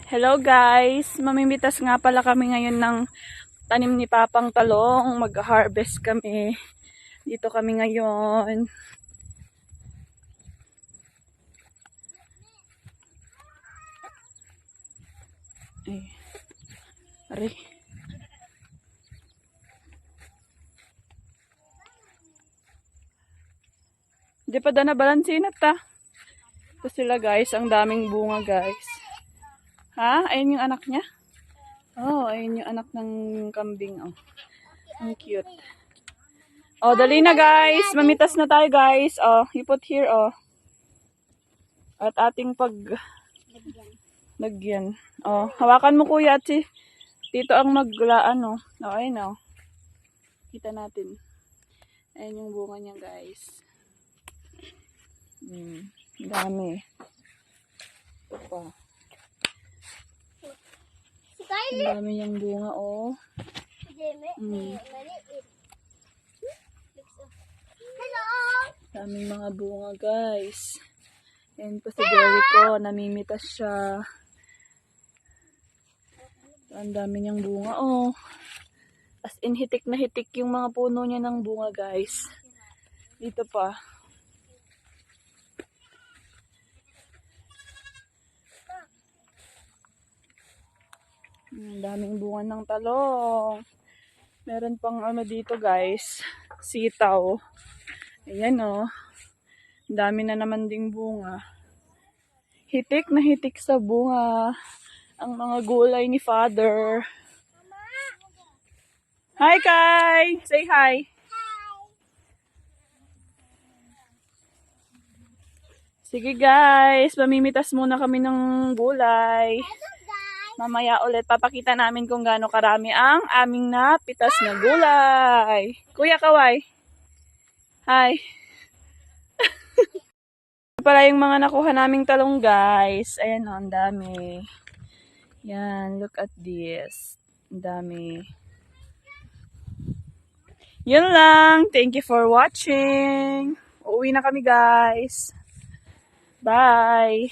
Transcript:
Hello guys! Mamimitas nga pala kami ngayon ng tanim ni Papang Talong. Mag-harvest kami. Dito kami ngayon. Ay. Ari. Di pa na balansin at ta. Ito sila guys. Ang daming bunga guys. Ha? Ayun yung anak niya? Oh, ayun yung anak ng kambing. Oh. Ang cute. Oh, dali na guys. Mamitas na tayo guys. Oh, you put here oh. At ating lagyan. Oh, hawakan mo kuya at si Tito ang maglaan oh. Oh, ayun oh. Kita natin. Ayun yung bunga niya guys. Dami. Ito pa. Ang dami niyang bunga oh. Daming mga bunga guys. Ayan po si Jericho, namimitas siya. Ang dami niyang bunga oh. As in hitik na hitik yung mga puno niya ng bunga guys. Dito pa. Ang daming bunga ng talong. Meron pang ano dito guys. Sitaw. Ayan oh. Ang dami na naman ding bunga. Hitik na hitik sa bunga. Ang mga gulay ni Father. Hi Kai! Say hi! Sige guys, mamimitas muna kami ng gulay. Mamaya ulit papakita namin kung gaano karami ang aming napitas na gulay. Kuya Kaway. Hi. Para yung mga nakuha naming talong guys. Ayan o, ang dami. Yan, look at this. Ang dami. Yun lang. Thank you for watching. Uuwi na kami guys. Bye.